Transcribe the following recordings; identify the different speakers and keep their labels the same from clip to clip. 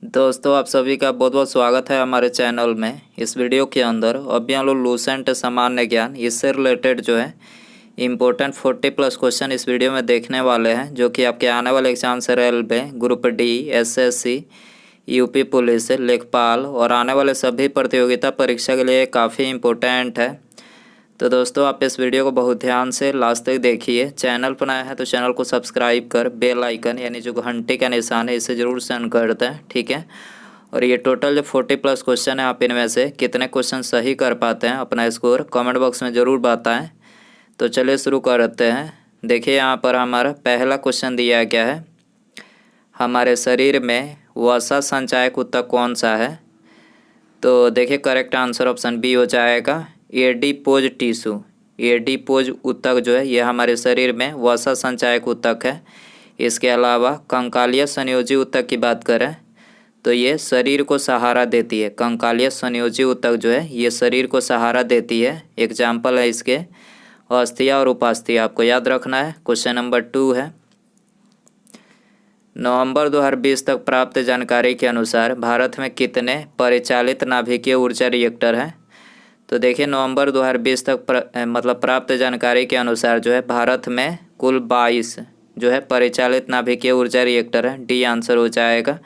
Speaker 1: दोस्तों आप सभी का बहुत बहुत स्वागत है हमारे चैनल में। इस वीडियो के अंदर अभी हम लोग लूसेंट सामान्य ज्ञान इससे रिलेटेड जो है इम्पोर्टेंट 40+ क्वेश्चन इस वीडियो में देखने वाले हैं, जो कि आपके आने वाले एग्जाम से railway group D, SSC, UP police, लेखपाल और आने वाले सभी प्रतियोगिता परीक्षा के लिए काफ़ी इम्पोर्टेंट है। तो दोस्तों आप इस वीडियो को बहुत ध्यान से लास्ट तक देखिए। चैनल पर नया है तो चैनल को सब्सक्राइब कर बेल आइकन यानी जो घंटे का निशान है इसे ज़रूर सेंड कर दें, ठीक है। और ये टोटल जो 40+ क्वेश्चन है, आप इनमें से कितने क्वेश्चन सही कर पाते हैं अपना स्कोर कमेंट बॉक्स में ज़रूर बताएं। तो चलिए शुरू करते हैं। देखिए यहाँ पर हमारा पहला क्वेश्चन दिया गया है, हमारे शरीर में वसा संचायक ऊतक कौन सा है। तो देखिए करेक्ट आंसर ऑप्शन बी हो जाएगा, एडिपोज टिश्यू। एडिपोज ऊतक जो है ये हमारे शरीर में वसा संचायक ऊतक है। इसके अलावा कंकालीय संयोजी ऊतक की बात करें तो ये शरीर को सहारा देती है। कंकालीय संयोजी ऊतक जो है ये शरीर को सहारा देती है। एग्जाम्पल है इसके अस्थिया और उपास्थ्या, आपको याद रखना है। क्वेश्चन नंबर 2 है, नवंबर 2020 तक प्राप्त जानकारी के अनुसार भारत में कितने परिचालित नाभिकीय ऊर्जा रिएक्टर हैं। तो देखिए नवंबर 2020 तक प्राप्त जानकारी के अनुसार जो है भारत में कुल 22 जो है परिचालित नाभिकीय ऊर्जा रिएक्टर है। डी आंसर हो जाएगा।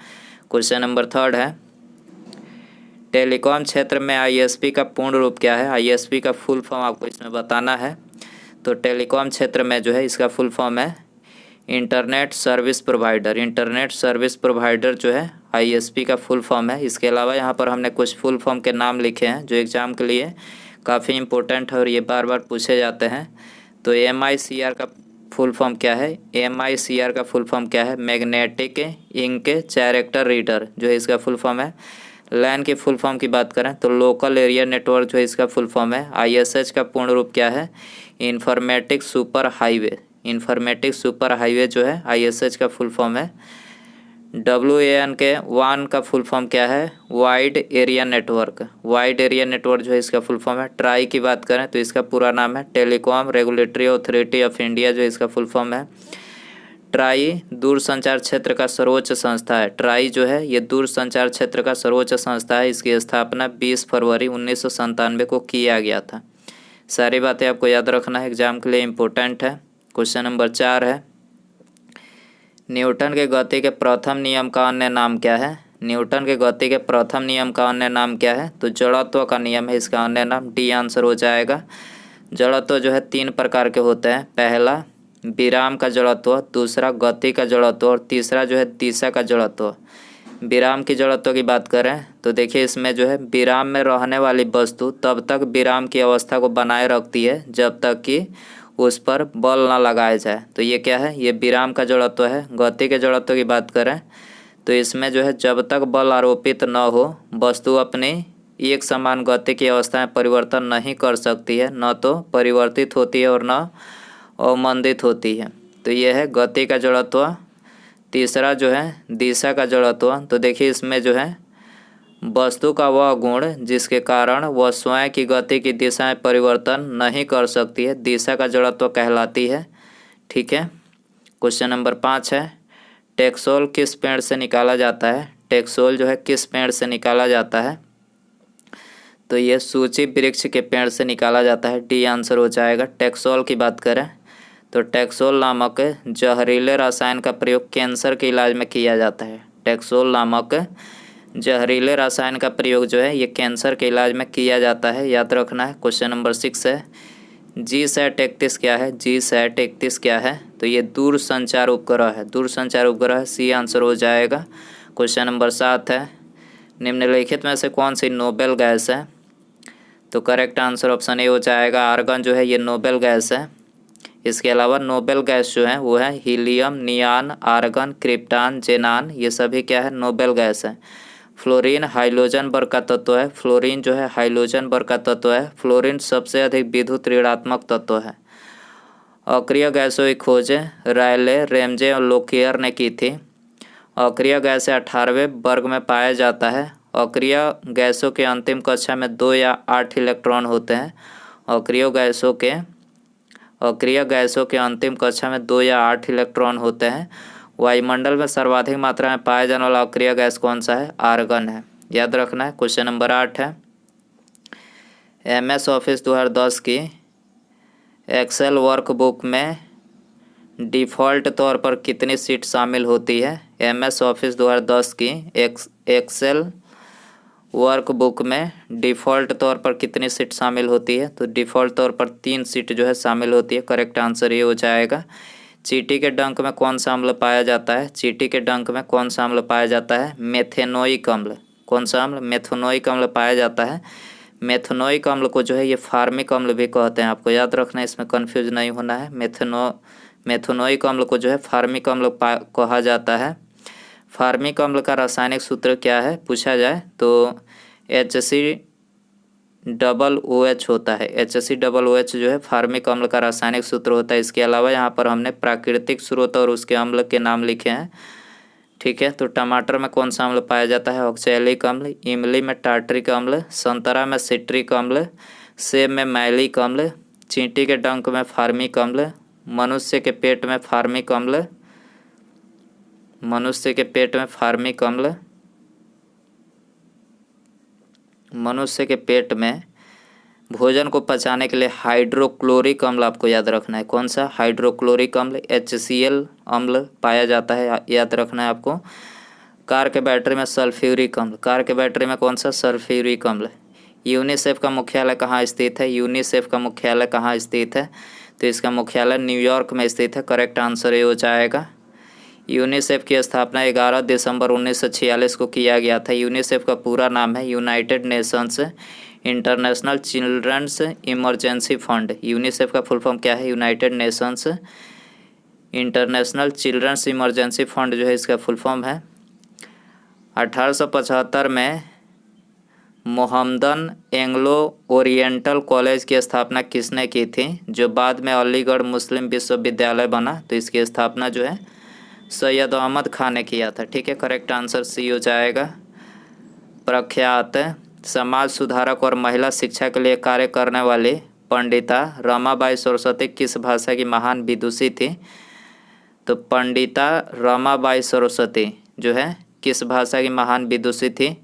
Speaker 1: क्वेश्चन नंबर 3 है, टेलीकॉम क्षेत्र में आईएसपी का पूर्ण रूप क्या है। आईएसपी का फुल फॉर्म आपको इसमें बताना है। तो टेलीकॉम क्षेत्र में जो है इसका फुल फॉर्म है internet service provider. Internet service provider जो है आईएसपी का फुल फॉर्म है। इसके अलावा यहाँ पर हमने कुछ फुल फॉर्म के नाम लिखे हैं जो एग्ज़ाम के लिए काफ़ी इम्पोर्टेंट है और ये बार बार पूछे जाते हैं। तो एमआईसीआर का फुल फॉर्म क्या है। एमआईसीआर का फुल फॉर्म क्या है, मैग्नेटिक इंक कैरेक्टर रीडर जो है इसका फुल फॉर्म है। लैन की फुल फॉर्म की बात करें तो लोकल एरिया नेटवर्क जो है इसका फुल फॉर्म है। आईएसएच का पूर्ण रूप क्या है, informatic super highway. Informatic super highway जो है आईएसएच का फुल फॉर्म है। WAN के वान का फुल फॉर्म क्या है, wide area network. Wide area network जो है इसका फुल फॉर्म है। ट्राई की बात करें तो इसका पूरा नाम है telecom regulatory authority of India जो इसका फुल फॉर्म है। ट्राई दूरसंचार क्षेत्र का सर्वोच्च संस्था है। ट्राई जो है ये दूरसंचार क्षेत्र का सर्वोच्च संस्था है। इसकी स्थापना 20 फरवरी 1997 को किया गया था। सारी बातें आपको याद रखना है, एग्जाम के लिए इम्पोर्टेंट है। क्वेश्चन नंबर 4 है, न्यूटन के गति के प्रथम नियम का अन्य नाम क्या है। न्यूटन के गति के प्रथम नियम का अन्य नाम क्या है। तो जड़त्व का नियम है इसका अन्य नाम। डी आंसर हो जाएगा। जड़त्व जो है 3 प्रकार के होते हैं, पहला विराम का जड़त्व, दूसरा गति का जड़त्व और तीसरा जो है दिशा का जड़त्व। विराम की जड़त्व की बात करें तो देखिए इसमें जो है विराम में रहने वाली वस्तु तब तक विराम की अवस्था को बनाए रखती है जब तक कि उस पर बल न लगाया जाए। तो ये क्या है, ये विराम का जड़त्व है। गति के जड़त्व की बात करें तो इसमें जो है जब तक बल आरोपित न हो वस्तु अपनी एक समान गति की अवस्था में परिवर्तन नहीं कर सकती है, न तो परिवर्तित होती है और न अवमंदित होती है। तो ये है गति का जड़त्व। तीसरा जो है दिशा का जड़त्व। तो देखिए इसमें जो है वस्तु का वह गुण जिसके कारण वह स्वयं की गति की दिशा में परिवर्तन नहीं कर सकती है, दिशा का जड़त्व कहलाती है, ठीक है। क्वेश्चन नंबर 5 है, टेक्सोल किस पेड़ से निकाला जाता है। टेक्सोल जो है किस पेड़ से निकाला जाता है। तो ये सूची वृक्ष के पेड़ से निकाला जाता है। डी आंसर हो जाएगा। टेक्सोल की बात करें तो टेक्सोल नामक जहरीले रसायन का प्रयोग कैंसर के इलाज में किया जाता है। टेक्सोल नामक जहरीले रसायन का प्रयोग जो है ये कैंसर के इलाज में किया जाता है, याद रखना है। क्वेश्चन नंबर 6 है, GSAT-31 क्या है। GSAT-31 क्या है। तो ये दूर संचार उपग्रह है। दूर संचार उपग्रह, सी आंसर हो जाएगा। क्वेश्चन नंबर 7 है, निम्नलिखित में से कौन सी नोबेल गैस है। तो करेक्ट आंसर ऑप्शन ए हो जाएगा, आर्गन जो है ये नोबेल गैस है। इसके अलावा नोबेल गैस जो है वो है हीलियम, नियान, आर्गन, क्रिप्टान, जेनान, ये सभी क्या है, नोबेल गैस है। फ्लोरीन हाइड्रोजन वर्ग का तत्व है। फ्लोरीन जो है हाइड्रोजन वर्ग का तत्व है। फ्लोरीन सबसे अधिक विद्युत ऋणात्मक तत्व है। अक्रिय गैसों की खोज रायले, रेमजे और लोकियर ने की थी। अक्रिय गैस 18वें वर्ग में पाया जाता है। अक्रिय गैसों के अंतिम कक्षा में 2 या 8 इलेक्ट्रॉन होते हैं। अक्रिय गैसों के अंतिम कक्षा में 2 या 8 इलेक्ट्रॉन होते हैं। वायुमंडल में सर्वाधिक मात्रा में पाया जाने वाला अक्रिय गैस कौन सा है? आर्गन है, याद रखना है। क्वेश्चन नंबर 8 है, MS ऑफिस 2010 की एक्सेल वर्कबुक में डिफ़ॉल्ट तौर पर कितनी सीट शामिल होती है? MS ऑफिस 2010 की एक्सेल वर्कबुक में डिफ़ॉल्ट तौर पर कितनी सीट शामिल होती है? तो डिफ़ॉल्ट तौर पर 3 सीट जो है शामिल होती है। करेक्ट आंसर ये हो जाएगा। चींटी के डंक में कौन सा अम्ल पाया जाता है? चींटी के डंक में कौन सा अम्ल पाया जाता है? मेथेनोइक अम्ल। कौन सा अम्ल? मेथेनोइक अम्ल पाया जाता है। मेथेनोइक अम्ल को जो है ये फार्मिक अम्ल भी कहते हैं, आपको याद रखना है, इसमें कन्फ्यूज नहीं होना है। मेथेनोइक अम्ल को जो है फार्मिक अम्ल कहा जाता है। फार्मिक अम्ल का रासायनिक सूत्र क्या है पूछा जाए तो HCOOH होता है। HCOOH जो है फार्मिक अम्ल का रासायनिक सूत्र होता है। इसके अलावा यहाँ पर हमने प्राकृतिक स्रोत और उसके अम्ल के नाम लिखे हैं, ठीक है। तो टमाटर में कौन सा अम्ल पाया जाता है? ऑक्सैलिक अम्ल। इमली में टार्ट्रिक अम्ल। संतरा में सिट्रिक अम्ल। सेब में मैलिक अम्ल। चींटी के डंक में फार्मिक अम्ल। मनुष्य के पेट में फार्मिक अम्ल। मनुष्य के पेट में फार्मिक अम्ल। मनुष्य के पेट में भोजन को पचाने के लिए हाइड्रोक्लोरिक अम्ल आपको याद रखना है। कौन सा? हाइड्रोक्लोरिक अम्ल, HCl अम्ल पाया जाता है, याद रखना है आपको। कार के बैटरी में सल्फ्यूरिक अम्ल। कार के बैटरी में कौन सा? सल्फ्यूरिक अम्ल। यूनिसेफ का मुख्यालय कहाँ स्थित है? यूनिसेफ का मुख्यालय कहाँ स्थित है? तो इसका मुख्यालय न्यूयॉर्क में स्थित है। करेक्ट आंसर ये हो जाएगा। यूनिसेफ की स्थापना 11 दिसंबर 1946 को किया गया था। यूनिसेफ का पूरा नाम है United Nations International Children's Emergency Fund. UNICEF का फुल फॉर्म क्या है? United Nations International Children's Emergency Fund जो है इसका फुल फॉर्म है। 1875 में मोहम्मदन एंग्लो ओरिएंटल कॉलेज की स्थापना किसने की थी, जो बाद में अलीगढ़ मुस्लिम विश्वविद्यालय बना? तो इसकी स्थापना जो है सैयद अहमद खान ने किया था, ठीक है। करेक्ट आंसर सी हो जाएगा। प्रख्यात समाज सुधारक और महिला शिक्षा के लिए कार्य करने वाली पंडिता रमाबाई सरस्वती किस भाषा की महान विदुषी थी? तो पंडिता रमाबाई सरस्वती जो है किस भाषा की महान विदुषी थी?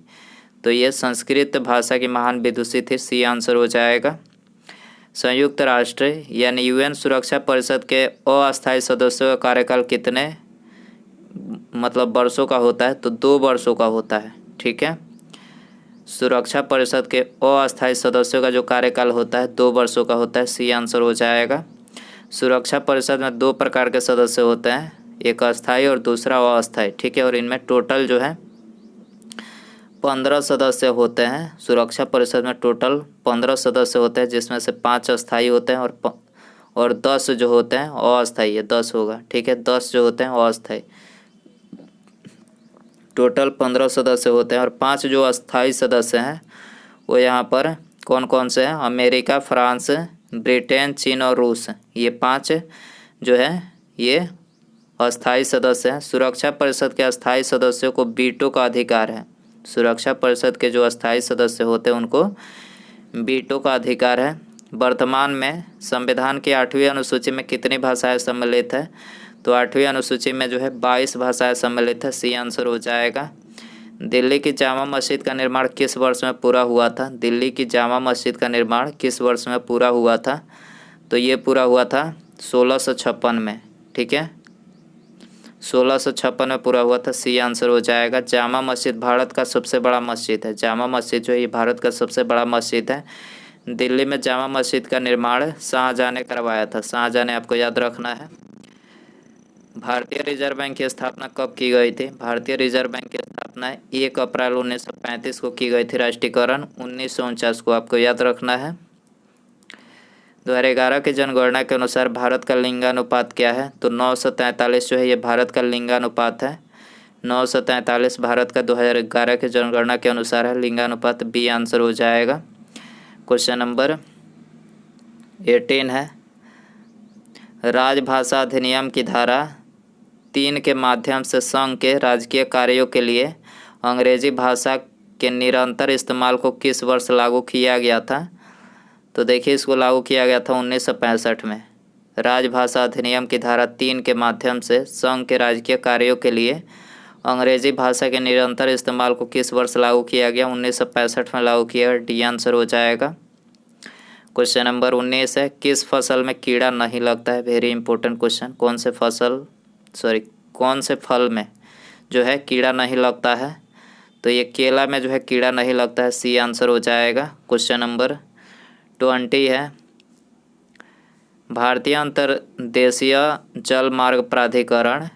Speaker 1: तो ये संस्कृत भाषा की महान विदुषी थी। सी आंसर हो जाएगा। संयुक्त राष्ट्र यानी UN सुरक्षा परिषद के अस्थायी सदस्यों का कार्यकाल कितने वर्षों का होता है? तो 2 वर्षों का होता है, ठीक है। सुरक्षा परिषद के अस्थायी सदस्यों का जो कार्यकाल होता है 2 वर्षों का होता है। सी आंसर हो जाएगा। सुरक्षा परिषद में 2 प्रकार के सदस्य होते हैं, एक अस्थायी और दूसरा अस्थायी, ठीक है। और इनमें टोटल जो है 15 सदस्य होते हैं। सुरक्षा परिषद में टोटल 15 सदस्य होते हैं, जिसमें से 5 अस्थायी होते हैं और 10 जो होते हैं अस्थायी। 10 होगा, ठीक है। 10 जो होते हैं अस्थायी। टोटल 15 सदस्य होते हैं और 5 जो अस्थायी सदस्य हैं वो यहाँ पर कौन कौन से हैं? अमेरिका, फ्रांस, ब्रिटेन, चीन और रूस। ये 5 जो है ये अस्थायी सदस्य हैं। सुरक्षा परिषद के अस्थायी सदस्यों को वीटो का अधिकार है। सुरक्षा परिषद के जो अस्थायी सदस्य होते हैं उनको वीटो का अधिकार है। वर्तमान में संविधान की 8वीं अनुसूची में कितनी भाषाएं सम्मिलित है? तो 8वीं अनुसूची में जो है 22 भाषाएं सम्मिलित है। सी आंसर हो जाएगा। दिल्ली की जामा मस्जिद का निर्माण किस वर्ष में पूरा हुआ था? दिल्ली की जामा मस्जिद का निर्माण किस वर्ष में पूरा हुआ था? तो ये पूरा हुआ था 1656 में, ठीक है। 1656 में पूरा हुआ था। सी आंसर हो जाएगा। जामा मस्जिद भारत का सबसे बड़ा मस्जिद है। जामा मस्जिद जो है ये भारत का सबसे बड़ा मस्जिद है। दिल्ली में जामा मस्जिद का निर्माण शाहजहाँ ने करवाया था। शाहजहाँ ने, आपको याद रखना है। भारतीय रिजर्व बैंक की स्थापना कब की गई थी? भारतीय रिजर्व बैंक की स्थापना 1 अप्रैल 1935 को की गई थी। राष्ट्रीयकरण 1949 को, आपको याद रखना है। 2011 की जनगणना के अनुसार भारत का लिंगानुपात क्या है? तो 9:43 जो है ये भारत का लिंगानुपात है। 9:43 भारत का 2011 की जनगणना के अनुसार है लिंगानुपात। बी आंसर हो जाएगा। क्वेश्चन नंबर 18 है, राजभाषा अधिनियम की धारा 3 के माध्यम से संघ के राजकीय कार्यों के लिए अंग्रेजी भाषा के निरंतर इस्तेमाल को किस वर्ष लागू किया गया था? तो देखिए इसको लागू किया गया था 1965 में। राजभाषा अधिनियम की धारा 3 के माध्यम से संघ के राजकीय कार्यों के लिए अंग्रेजी भाषा के निरंतर इस्तेमाल को किस वर्ष लागू किया गया? 1965 में लागू किया गया। डी आंसर हो जाएगा। क्वेश्चन नंबर 19 है, किस फसल में कीड़ा नहीं लगता है? Very important question. कौन से फल में जो है कीड़ा नहीं लगता है? तो ये केला में जो है कीड़ा नहीं लगता है। सी आंसर हो जाएगा। क्वेश्चन नंबर 20 है, भारतीय अंतर्देशीय जल मार्ग प्राधिकरण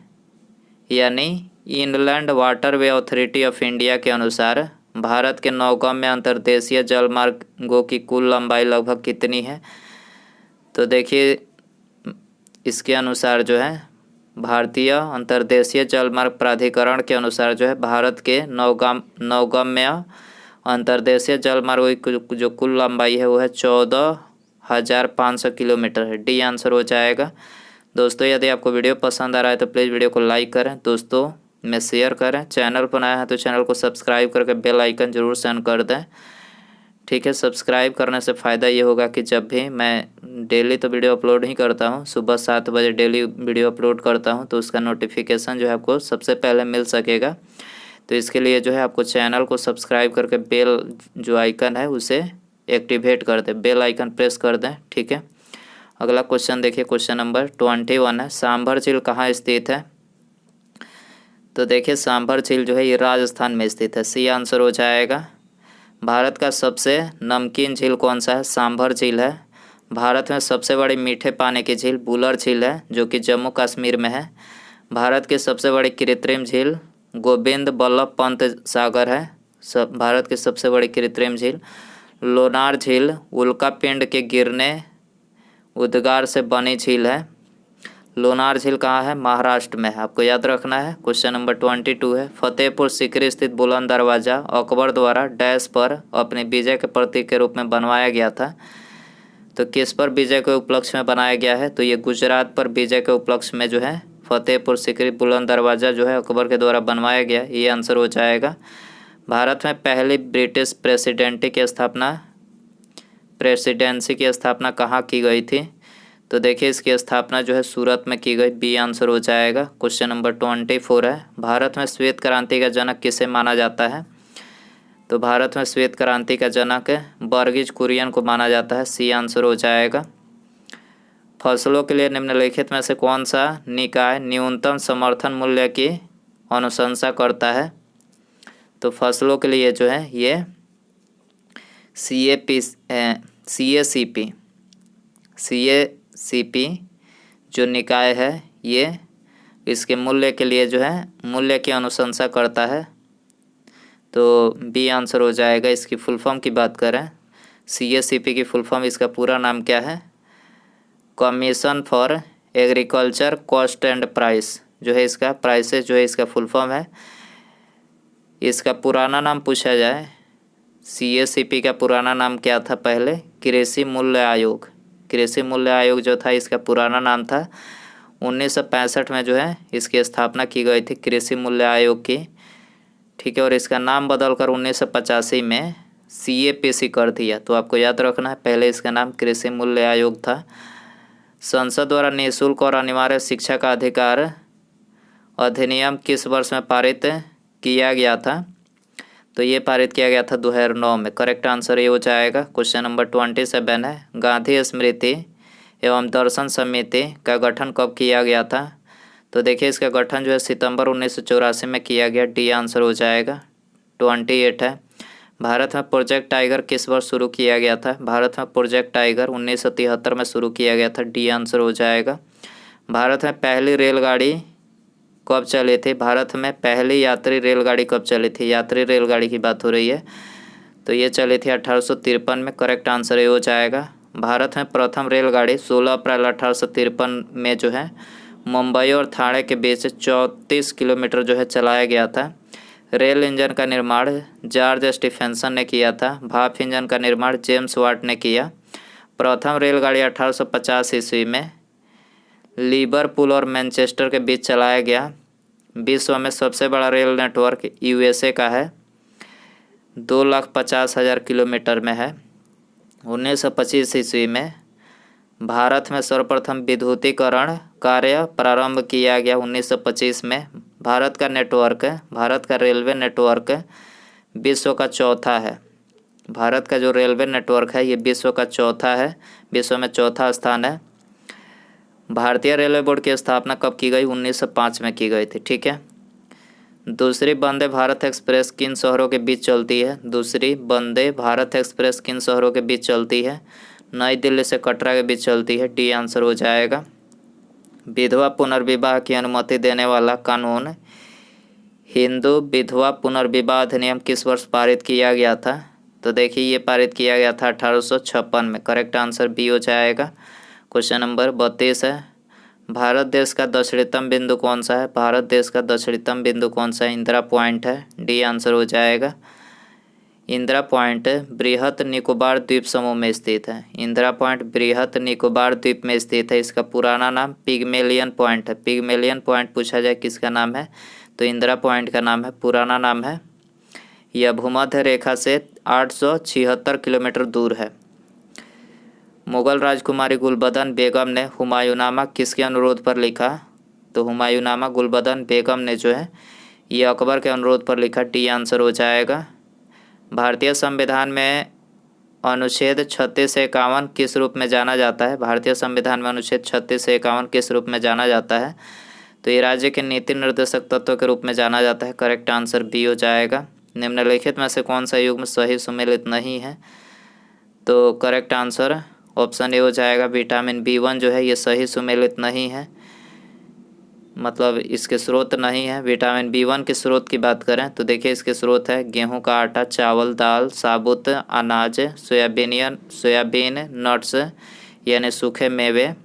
Speaker 1: यानी inland waterway authority of India के अनुसार भारत के नौगम्य अंतर्देशीय जल मार्गों की कुल लंबाई लगभग कितनी है? तो देखिए, इसके अनुसार जो है भारतीय अंतर्देशीय जल मार्ग प्राधिकरण के अनुसार जो है भारत के नौगम्य अंतर्देशीय जल मार्गों की जो कुल लंबाई है वो है 14,500 किलोमीटर है। डी आंसर हो जाएगा। दोस्तों, यदि आपको वीडियो पसंद आ रहा है तो प्लीज़ वीडियो को लाइक करें, दोस्तों में शेयर करें। चैनल पर नया है तो चैनल को सब्सक्राइब करके बेल आइकन जरूर सेंड कर दें। ठीक है, सब्सक्राइब करने से फ़ायदा ये होगा कि जब भी मैं डेली तो वीडियो अपलोड ही करता हूँ, सुबह 7 बजे डेली वीडियो अपलोड करता हूँ, तो उसका नोटिफिकेशन जो है आपको सबसे पहले मिल सकेगा। तो इसके लिए जो है आपको चैनल को सब्सक्राइब करके बेल जो आइकन है उसे एक्टिवेट कर दें, बेल आइकन प्रेस कर दें। ठीक है, अगला क्वेश्चन देखिए, क्वेश्चन नंबर 21 है, सांभर झील कहाँ स्थित है? तो देखिए, सांभर झील जो है ये राजस्थान में स्थित है। सी आंसर हो जाएगा। भारत का सबसे नमकीन झील कौन सा है? सांभर झील है। भारत में सबसे बड़ी मीठे पानी की झील बुलर झील है जो कि जम्मू कश्मीर में है। भारत की सबसे बड़ी कृत्रिम झील गोविंद बल्लभ पंत सागर है। भारत की सबसे बड़ी कृत्रिम झील लोनार झील उल्का पिंड के गिरने उद्गार से बनी झील है। लोनार झील कहाँ है? महाराष्ट्र में है, आपको याद रखना है। क्वेश्चन नंबर 22 है, फतेहपुर सीकरी स्थित बुलंद दरवाज़ा अकबर द्वारा डैश पर अपने विजय के प्रतीक के रूप में बनवाया गया था। तो किस पर विजय के उपलक्ष्य में बनाया गया है? तो ये गुजरात पर विजय के उपलक्ष्य में जो है फतेहपुर सीकरी बुलंद दरवाज़ा जो है अकबर के द्वारा बनवाया गया। ये आंसर हो जाएगा। भारत में पहली ब्रिटिश प्रेसिडेंसी की स्थापना कहाँ की गई थी? तो देखिए, इसकी स्थापना जो है सूरत में की गई। बी आंसर हो जाएगा। क्वेश्चन नंबर 24 है, भारत में श्वेत क्रांति का जनक किसे माना जाता है? तो भारत में श्वेत क्रांति का जनक वर्गीज कुरियन को माना जाता है। सी आंसर हो जाएगा। फसलों के लिए निम्नलिखित में से कौन सा निकाय न्यूनतम समर्थन मूल्य की अनुशंसा करता है? तो फसलों के लिए जो है ये CACP जो निकाय है ये इसके मूल्य के लिए जो है मूल्य की अनुशंसा करता है। तो बी आंसर हो जाएगा। इसकी फुल फॉर्म की बात करें, CACP की फुल फॉर्म, इसका पूरा नाम क्या है? Commission for agriculture cost and price जो है इसका प्राइसेस जो है इसका फुल फॉर्म है। इसका पुराना नाम पूछा जाए, CACP का पुराना नाम क्या था पहले? कृषि मूल्य आयोग। कृषि मूल्य आयोग जो था इसका पुराना नाम था। 1965 में जो है इसकी स्थापना की गई थी कृषि मूल्य आयोग की। ठीक है, और इसका नाम बदलकर 1985 में CAPC कर दिया। तो आपको याद रखना है, पहले इसका नाम कृषि मूल्य आयोग था। संसद द्वारा निःशुल्क और अनिवार्य शिक्षा का अधिकार अधिनियम किस वर्ष में पारित किया गया था? तो ये पारित किया गया था 2009 में। करेक्ट आंसर ये हो जाएगा। क्वेश्चन नंबर 27 है, गांधी स्मृति एवं दर्शन समिति का गठन कब किया गया था? तो देखिए, इसका गठन जो है सितंबर 1984 में किया गया। डी आंसर हो जाएगा। 28 है, भारत में प्रोजेक्ट टाइगर किस वर्ष शुरू किया गया था? भारत में प्रोजेक्ट टाइगर 1973 में शुरू किया गया था। डी आंसर हो जाएगा। भारत में पहली रेलगाड़ी कब चली थी? भारत में पहली यात्री रेलगाड़ी कब चली थी? यात्री रेलगाड़ी की बात हो रही है, तो ये चली थी 1853 में। करेक्ट आंसर ये हो जाएगा। भारत में प्रथम रेलगाड़ी 16 अप्रैल 1853 में जो है मुंबई और ठाणे के बीच 34 किलोमीटर जो है चलाया गया था। रेल इंजन का निर्माण जॉर्ज स्टीफेंसन ने किया था। भाप इंजन का निर्माण जेम्स वाट ने किया। प्रथम रेलगाड़ी 1850 ईस्वी में लिवरपूल और मैनचेस्टर के बीच चलाया गया। विश्व में सबसे बड़ा रेल नेटवर्क USA का है, 2,50,000 किलोमीटर में है। 1925 ईस्वी में भारत में सर्वप्रथम विद्युतीकरण कार्य प्रारंभ किया गया 1925 में। भारत का रेलवे नेटवर्क विश्व का चौथा है। भारत का जो रेलवे नेटवर्क है ये विश्व का चौथा है, विश्व में चौथा स्थान है। भारतीय रेलवे बोर्ड की स्थापना कब की गई? 1905 में की गई थी। ठीक है। दूसरी वंदे भारत एक्सप्रेस किन शहरों के बीच चलती है? दूसरी वंदे भारत एक्सप्रेस किन शहरों के बीच चलती है? नई दिल्ली से कटरा के बीच चलती है। डी आंसर हो जाएगा। विधवा पुनर्विवाह की अनुमति देने वाला कानून हिंदू विधवा पुनर्विवाह अधिनियम किस वर्ष पारित किया गया था? तो देखिए ये पारित किया गया था 1856 में। करेक्ट आंसर बी हो जाएगा। क्वेश्चन नंबर 32 है, भारत देश का दक्षिणतम बिंदु कौन सा है? भारत देश का दक्षिणतम बिंदु कौन सा है? इंदिरा पॉइंट है। डी आंसर हो जाएगा। इंदिरा पॉइंट बृहत निकोबार द्वीप समूह में स्थित है। इंदिरा पॉइंट बृहत निकोबार द्वीप में स्थित है। इसका पुराना नाम पिग्मेलियन पॉइंट है। पिग्मेलियन पॉइंट पूछा जाए किसका नाम है तो इंदिरा पॉइंट का नाम है, पुराना नाम है। यह भूमध्य रेखा से 876 किलोमीटर दूर है। मुगल राजकुमारी गुलबदन बेगम ने हुमायूंनामा किसके अनुरोध पर लिखा? तो हुमायूंनामा गुलबदन बेगम ने जो है ये अकबर के अनुरोध पर लिखा। डी आंसर हो जाएगा। भारतीय संविधान में अनुच्छेद 36 से 51 किस रूप में जाना जाता है? भारतीय संविधान में अनुच्छेद 36 से 51 किस रूप में जाना जाता है? तो ये राज्य के नीति निर्देशक तत्व के रूप में जाना जाता है। करेक्ट आंसर बी हो जाएगा। निम्नलिखित में से कौन सा युग्म सही सुमेलित नहीं है? तो करेक्ट आंसर ऑप्शन ए हो जाएगा। विटामिन B1 जो है ये सही सुमेलित नहीं है, मतलब इसके स्रोत नहीं है। विटामिन B1 के स्रोत की बात करें तो देखिए इसके स्रोत है गेहूं का आटा, चावल, दाल, साबुत अनाज, सोयाबीन, नट्स यानी सूखे मेवे,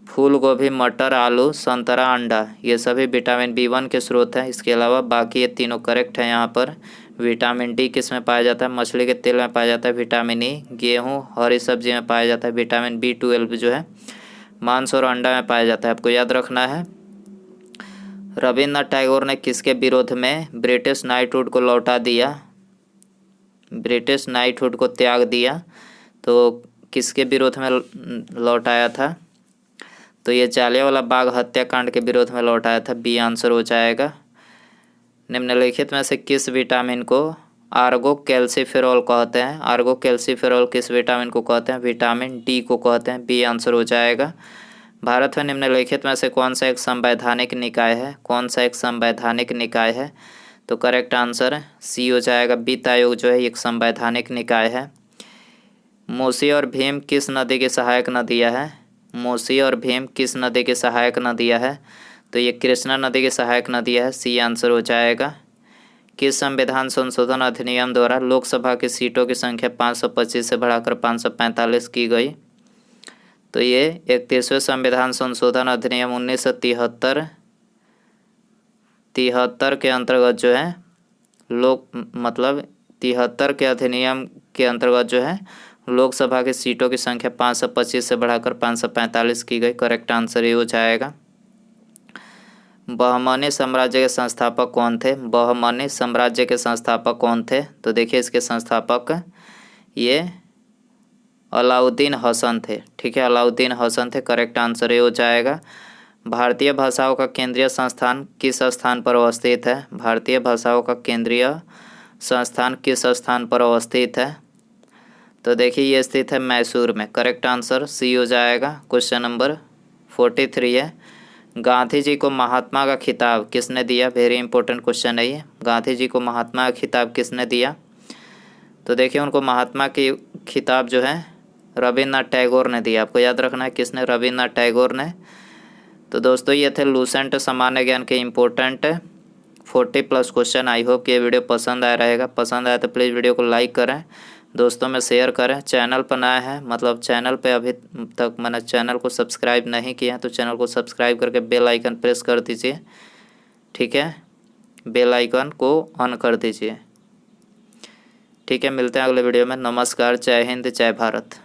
Speaker 1: फूल गोभी, मटर, आलू, संतरा, अंडा, ये सभी विटामिन B1 के स्रोत हैं। इसके अलावा बाकी ये तीनों करेक्ट है। यहाँ पर विटामिन डी किस में पाया जाता है? मछली के तेल में पाया जाता है। विटामिन ई गेहूं हरी सब्जी में पाया जाता है। विटामिन B12 जो है मांस और अंडा में पाया जाता है। आपको याद रखना है। रविन्द्रनाथ टैगोर ने किसके विरोध में ब्रिटिश नाइटहुड को लौटा दिया? ब्रिटिश नाइटहुड को त्याग दिया तो किसके विरोध में लौटाया था? तो ये जालियांवाला बाग हत्याकांड के विरोध में लौटाया था। बी आंसर हो जाएगा। निम्नलिखित में से किस विटामिन को आर्गो कैल्सीफेरॉल कहते हैं? आर्गो कैल्सीफेरॉल किस विटामिन को कहते हैं? विटामिन डी को कहते हैं। बी आंसर हो जाएगा। भारत में निम्नलिखित में से कौन सा एक संवैधानिक निकाय है? कौन सा एक संवैधानिक निकाय है? तो करेक्ट आंसर सी हो जाएगा। वित्त आयोग जो है एक संवैधानिक निकाय है। मूसी और भीम किस नदी की सहायक नदियाँ है? मूसी और भीम किस नदी की सहायक नदियाँ है? तो ये कृष्णा नदी की सहायक नदी है। सी आंसर हो जाएगा। किस संविधान संशोधन अधिनियम द्वारा लोकसभा की सीटों की संख्या 525 से बढ़ाकर 545 की गई? तो ये 31वें संविधान संशोधन अधिनियम 1973 के अंतर्गत जो है 73 के अधिनियम के अंतर्गत जो है लोकसभा की सीटों की संख्या 525 से बढ़ाकर 545 की गई। करेक्ट आंसर ये हो जाएगा। बहमनी साम्राज्य के संस्थापक कौन थे? बहमनी साम्राज्य के संस्थापक कौन थे? तो देखिए इसके संस्थापक ये अलाउद्दीन हसन थे। ठीक है, अलाउद्दीन हसन थे। करेक्ट आंसर ये हो जाएगा। भारतीय भाषाओं का केंद्रीय संस्थान किस स्थान पर अवस्थित है? भारतीय भाषाओं का केंद्रीय संस्थान किस स्थान पर अवस्थित है? तो देखिए ये स्थित है मैसूर में। करेक्ट आंसर सी हो जाएगा। क्वेश्चन नंबर 43 है, गांधी जी को महात्मा का खिताब किसने दिया? वेरी इंपॉर्टेंट क्वेश्चन है ये। गांधी जी को महात्मा का खिताब किसने दिया? तो देखिए उनको महात्मा की खिताब जो है रविन्द्रनाथ टैगोर ने दिया। आपको याद रखना है किसने? रविन्द्रनाथ टैगोर ने। तो दोस्तों ये थे लूसेंट सामान्य ज्ञान के इम्पोर्टेंट 40+ क्वेश्चन। आई होप कि ये वीडियो पसंद आया रहेगा। पसंद आया तो प्लीज़ वीडियो को लाइक करें, दोस्तों में शेयर करें। चैनल पर नया है, मतलब चैनल पे अभी तक मैंने चैनल को सब्सक्राइब नहीं किया तो चैनल को सब्सक्राइब करके बेल आइकन प्रेस कर दीजिए। ठीक है, बेल आइकन को ऑन कर दीजिए। ठीक है, मिलते हैं अगले वीडियो में। नमस्कार, जय हिंद, जय भारत।